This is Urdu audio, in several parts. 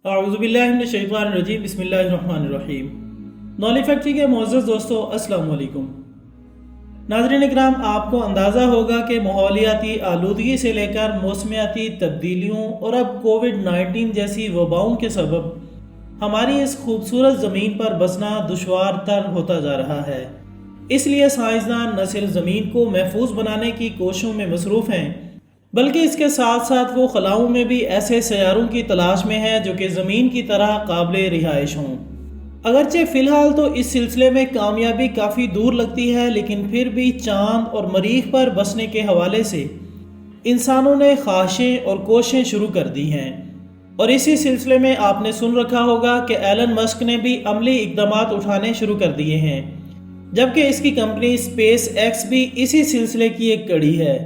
اعوذ باللہ من الشیطان الرجیم، بسم اللہ الرحمن الرحیم۔ نولی فیکٹری کے معزز دوستو، السلام علیکم۔ ناظرین اکرام، آپ کو اندازہ ہوگا کہ ماحولیاتی آلودگی سے لے کر موسمیاتی تبدیلیوں اور اب کووڈ-19 جیسی وباؤں کے سبب ہماری اس خوبصورت زمین پر بسنا دشوار تر ہوتا جا رہا ہے۔ اس لیے سائنسدان نہ صرف زمین کو محفوظ بنانے کی کوششوں میں مصروف ہیں، بلکہ اس کے ساتھ ساتھ وہ خلاؤں میں بھی ایسے سیاروں کی تلاش میں ہیں جو کہ زمین کی طرح قابل رہائش ہوں۔ اگرچہ فی الحال تو اس سلسلے میں کامیابی کافی دور لگتی ہے، لیکن پھر بھی چاند اور مریخ پر بسنے کے حوالے سے انسانوں نے خواہشیں اور کوششیں شروع کر دی ہیں۔ اور اسی سلسلے میں آپ نے سن رکھا ہوگا کہ ایلن مسک نے بھی عملی اقدامات اٹھانے شروع کر دیے ہیں، جبکہ اس کی کمپنی اسپیس ایکس بھی اسی سلسلے کی ایک کڑی ہے۔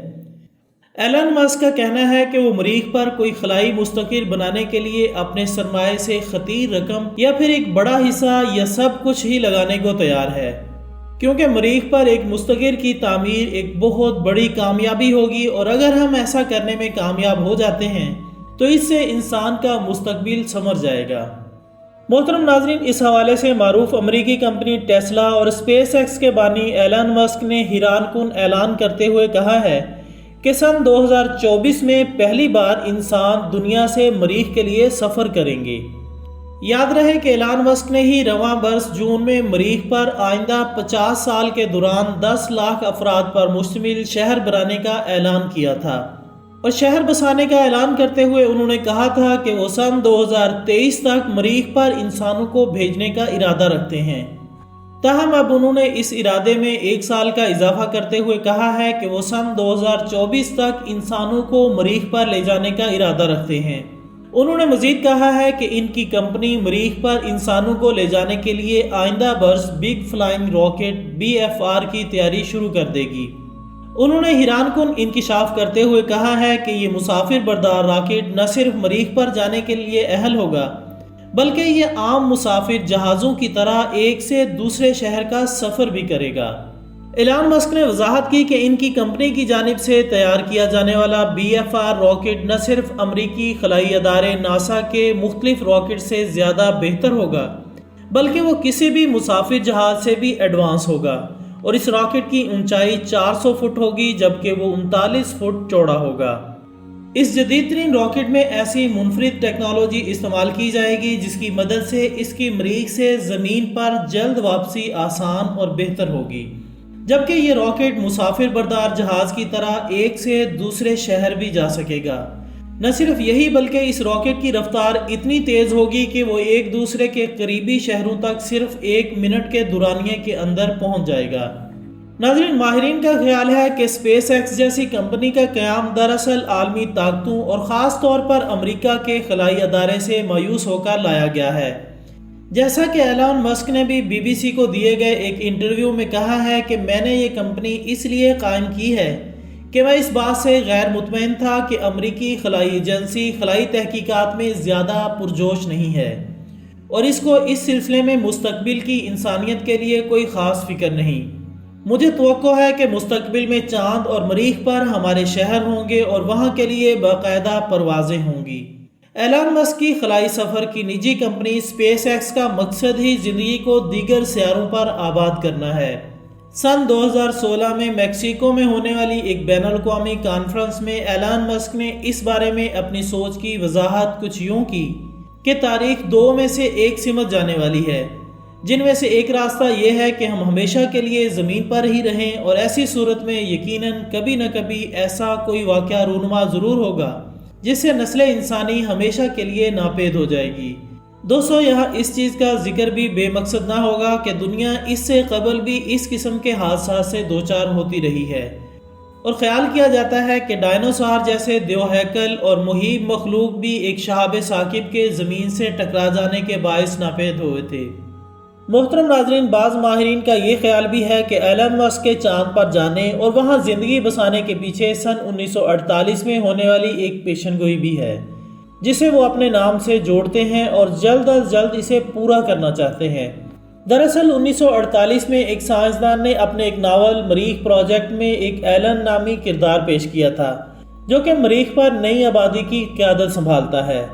ایلن مسک کا کہنا ہے کہ وہ مریخ پر کوئی خلائی مستقر بنانے کے لیے اپنے سرمایہ سے خطیر رقم یا پھر ایک بڑا حصہ یا سب کچھ ہی لگانے کو تیار ہے، کیونکہ مریخ پر ایک مستقر کی تعمیر ایک بہت بڑی کامیابی ہوگی، اور اگر ہم ایسا کرنے میں کامیاب ہو جاتے ہیں تو اس سے انسان کا مستقبل سنور جائے گا۔ محترم ناظرین، اس حوالے سے معروف امریکی کمپنی ٹیسلا اور اسپیس ایکس کے بانی ایلن مسک نے حیران کن اعلان کرتے ہوئے کہا ہے کہ سن 2024 میں پہلی بار انسان دنیا سے مریخ کے لیے سفر کریں گے۔ یاد رہے کہ ایلن مسک نے ہی رواں برس جون میں مریخ پر آئندہ 50 سال کے دوران 10 لاکھ افراد پر مشتمل شہر بنانے کا اعلان کیا تھا، اور شہر بسانے کا اعلان کرتے ہوئے انہوں نے کہا تھا کہ وہ سن 2023 تک مریخ پر انسانوں کو بھیجنے کا ارادہ رکھتے ہیں۔ تاہم اب انہوں نے اس ارادے میں 1 سال کا اضافہ کرتے ہوئے کہا ہے کہ وہ سن 2024 تک انسانوں کو مریخ پر لے جانے کا ارادہ رکھتے ہیں۔ انہوں نے مزید کہا ہے کہ ان کی کمپنی مریخ پر انسانوں کو لے جانے کے لیے آئندہ برس بگ فلائنگ راکٹ BFR کی تیاری شروع کر دے گی۔ انہوں نے حیران کن انکشاف کرتے ہوئے کہا ہے کہ یہ مسافر بردار راکٹ نہ صرف مریخ پر جانے کے لیے اہل ہوگا، بلکہ یہ عام مسافر جہازوں کی طرح ایک سے دوسرے شہر کا سفر بھی کرے گا۔ ایلن مسک نے وضاحت کی کہ ان کی کمپنی کی جانب سے تیار کیا جانے والا BFR راکٹ نہ صرف امریکی خلائی ادارے ناسا کے مختلف راکٹ سے زیادہ بہتر ہوگا، بلکہ وہ کسی بھی مسافر جہاز سے بھی ایڈوانس ہوگا، اور اس راکٹ کی اونچائی 400 فٹ ہوگی جبکہ وہ 39 فٹ چوڑا ہوگا۔ اس جدید ترین راکٹ میں ایسی منفرد ٹیکنالوجی استعمال کی جائے گی جس کی مدد سے اس کی مریخ سے زمین پر جلد واپسی آسان اور بہتر ہوگی، جبکہ یہ راکٹ مسافر بردار جہاز کی طرح ایک سے دوسرے شہر بھی جا سکے گا۔ نہ صرف یہی بلکہ اس راکٹ کی رفتار اتنی تیز ہوگی کہ وہ ایک دوسرے کے قریبی شہروں تک صرف 1 منٹ کے دورانیے کے اندر پہنچ جائے گا۔ ناظرین، ماہرین کا خیال ہے کہ اسپیس ایکس جیسی کمپنی کا قیام دراصل عالمی طاقتوں اور خاص طور پر امریکہ کے خلائی ادارے سے مایوس ہو کر لایا گیا ہے۔ جیسا کہ ایلن مسک نے بھی BBC کو دیے گئے ایک انٹرویو میں کہا ہے کہ میں نے یہ کمپنی اس لیے قائم کی ہے کہ میں اس بات سے غیر مطمئن تھا کہ امریکی خلائی ایجنسی خلائی تحقیقات میں زیادہ پرجوش نہیں ہے، اور اس کو اس سلسلے میں مستقبل کی انسانیت کے لیے کوئی خاص فکر نہیں۔ مجھے توقع ہے کہ مستقبل میں چاند اور مریخ پر ہمارے شہر ہوں گے اور وہاں کے لیے باقاعدہ پروازیں ہوں گی۔ ایلن مسک کی خلائی سفر کی نجی کمپنی اسپیس ایکس کا مقصد ہی زندگی کو دیگر سیاروں پر آباد کرنا ہے۔ سن 2016 میں میکسیکو میں ہونے والی ایک بین الاقوامی کانفرنس میں ایلن مسک نے اس بارے میں اپنی سوچ کی وضاحت کچھ یوں کی کہ تاریخ 2 میں سے ایک سمت جانے والی ہے، جن میں سے ایک راستہ یہ ہے کہ ہم ہمیشہ کے لیے زمین پر ہی رہیں، اور ایسی صورت میں یقیناً کبھی نہ کبھی ایسا کوئی واقعہ رونما ضرور ہوگا جس سے نسل انسانی ہمیشہ کے لیے ناپید ہو جائے گی۔ دوستو، یہاں اس چیز کا ذکر بھی بے مقصد نہ ہوگا کہ دنیا اس سے قبل بھی اس قسم کے حادثات سے دوچار ہوتی رہی ہے، اور خیال کیا جاتا ہے کہ ڈائنوسار جیسے دیوہیکل اور مہیب مخلوق بھی ایک شہاب ثاقب کے زمین سے ٹکرا جانے کے باعث ناپید ہوئے تھے۔ محترم ناظرین، بعض ماہرین کا یہ خیال بھی ہے کہ ایلن مسک کے چاند پر جانے اور وہاں زندگی بسانے کے پیچھے سن 1948 میں ہونے والی ایک پیشن گوئی بھی ہے، جسے وہ اپنے نام سے جوڑتے ہیں اور جلد از جلد اسے پورا کرنا چاہتے ہیں۔ دراصل 1948 میں ایک سائنسدان نے اپنے ایک ناول مریخ پروجیکٹ میں ایک ایلن نامی کردار پیش کیا تھا، جو کہ مریخ پر نئی آبادی کی قیادت سنبھالتا ہے۔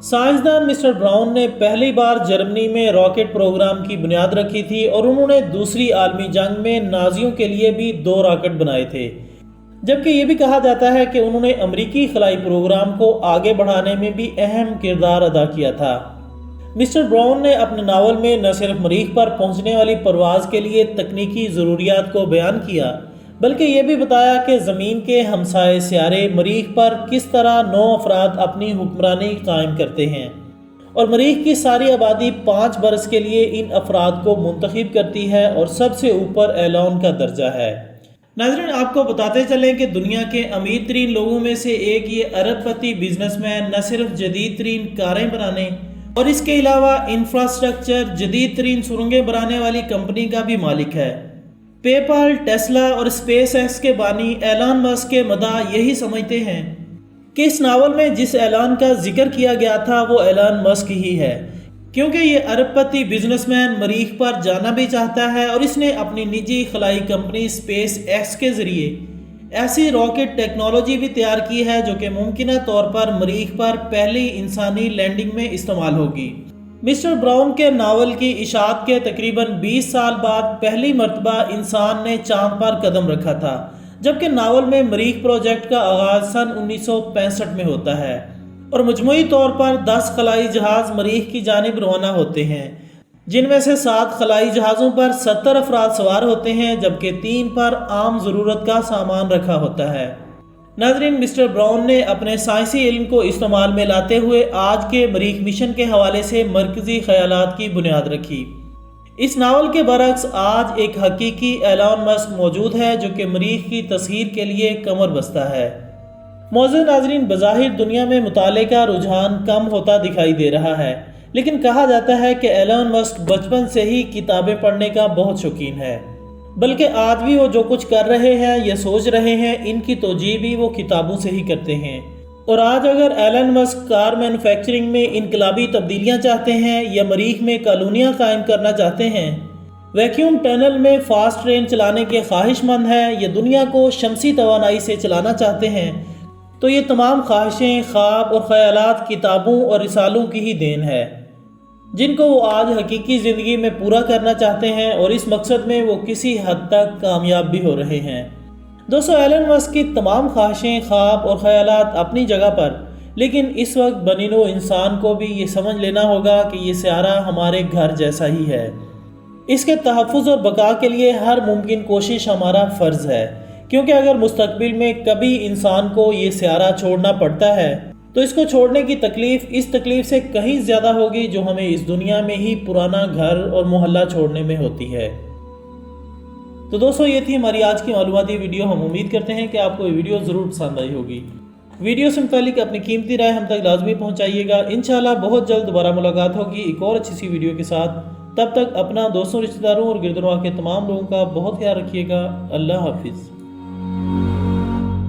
سائنسدان مسٹر براؤن نے پہلی بار جرمنی میں راکٹ پروگرام کی بنیاد رکھی تھی اور انہوں نے دوسری عالمی جنگ میں نازیوں کے لیے بھی 2 راکٹ بنائے تھے، جبکہ یہ بھی کہا جاتا ہے کہ انہوں نے امریکی خلائی پروگرام کو آگے بڑھانے میں بھی اہم کردار ادا کیا تھا۔ مسٹر براؤن نے اپنے ناول میں نہ صرف مریخ پر پہنچنے والی پرواز کے لیے تکنیکی ضروریات کو بیان کیا، بلکہ یہ بھی بتایا کہ زمین کے ہمسائے سیارے مریخ پر کس طرح 9 افراد اپنی حکمرانی قائم کرتے ہیں اور مریخ کی ساری آبادی 5 برس کے لیے ان افراد کو منتخب کرتی ہے اور سب سے اوپر ایلون کا درجہ ہے۔ ناظرین، آپ کو بتاتے چلیں کہ دنیا کے امیر ترین لوگوں میں سے ایک یہ ارب پتی بزنس مین نہ صرف جدید ترین کاریں بنانے اور اس کے علاوہ انفراسٹرکچر جدید ترین سرنگیں بنانے والی کمپنی کا بھی مالک ہے۔ پے پال، ٹیسلا اور اسپیس ایکس کے بانی ایلان مسک کے مداح یہی سمجھتے ہیں کہ اس ناول میں جس اعلان کا ذکر کیا گیا تھا وہ ایلان مسک ہی ہے، کیونکہ یہ ارب پتی بزنس مین مریخ پر جانا بھی چاہتا ہے اور اس نے اپنی نجی خلائی کمپنی اسپیس ایکس کے ذریعے ایسی راکٹ ٹیکنالوجی بھی تیار کی ہے جو کہ ممکنہ طور پر مریخ پر پہلی انسانی لینڈنگ میں استعمال ہوگی۔ مسٹر براؤن کے ناول کی اشاعت کے تقریباً 20 سال بعد پہلی مرتبہ انسان نے چاند پر قدم رکھا تھا، جبکہ ناول میں مریخ پروجیکٹ کا آغاز سن 1965 میں ہوتا ہے اور مجموعی طور پر 10 خلائی جہاز مریخ کی جانب روانہ ہوتے ہیں، جن میں سے 7 خلائی جہازوں پر 70 افراد سوار ہوتے ہیں جبکہ 3 پر عام ضرورت کا سامان رکھا ہوتا ہے۔ ناظرین، مسٹر براؤن نے اپنے سائنسی علم کو استعمال میں لاتے ہوئے آج کے مریخ مشن کے حوالے سے مرکزی خیالات کی بنیاد رکھی۔ اس ناول کے برعکس آج ایک حقیقی ایلان مسک موجود ہے جو کہ مریخ کی تسخیر کے لیے کمر بستہ ہے۔ معزز ناظرین، بظاہر دنیا میں مطالعے کا رجحان کم ہوتا دکھائی دے رہا ہے، لیکن کہا جاتا ہے کہ ایلان مسک بچپن سے ہی کتابیں پڑھنے کا بہت شوقین ہے، بلکہ آج بھی وہ جو کچھ کر رہے ہیں یا سوچ رہے ہیں ان کی توجیہ بھی وہ کتابوں سے ہی کرتے ہیں۔ اور آج اگر ایلن مسک کار مینوفیکچرنگ میں انقلابی تبدیلیاں چاہتے ہیں یا مریخ میں کالونیاں قائم کرنا چاہتے ہیں، ویکیوم ٹنل میں فاسٹ ٹرین چلانے کے خواہش مند ہیں یا دنیا کو شمسی توانائی سے چلانا چاہتے ہیں، تو یہ تمام خواہشیں، خواب اور خیالات کتابوں اور رسالوں کی ہی دین ہے، جن کو وہ آج حقیقی زندگی میں پورا کرنا چاہتے ہیں اور اس مقصد میں وہ کسی حد تک کامیاب بھی ہو رہے ہیں۔ دوستو، ایلن مسک کی تمام خواہشیں، خواب اور خیالات اپنی جگہ پر، لیکن اس وقت بنی نوع انسان کو بھی یہ سمجھ لینا ہوگا کہ یہ سیارہ ہمارے گھر جیسا ہی ہے۔ اس کے تحفظ اور بقا کے لیے ہر ممکن کوشش ہمارا فرض ہے، کیونکہ اگر مستقبل میں کبھی انسان کو یہ سیارہ چھوڑنا پڑتا ہے تو اس کو چھوڑنے کی تکلیف اس تکلیف سے کہیں زیادہ ہوگی جو ہمیں اس دنیا میں ہی پرانا گھر اور محلہ چھوڑنے میں ہوتی ہے۔ تو دوستو، یہ تھی ہماری آج کی معلوماتی ویڈیو۔ ہم امید کرتے ہیں کہ آپ کو یہ ویڈیو ضرور پسند آئی ہوگی۔ ویڈیو سے متعلق اپنی قیمتی رائے ہم تک لازمی پہنچائیے گا۔ انشاءاللہ بہت جلد دوبارہ ملاقات ہوگی ایک اور اچھی سی ویڈیو کے ساتھ۔ تب تک اپنا دوستوں، رشتہ داروں اور گرد و نواح کے تمام لوگوں کا بہت خیال رکھیے گا۔ اللہ حافظ۔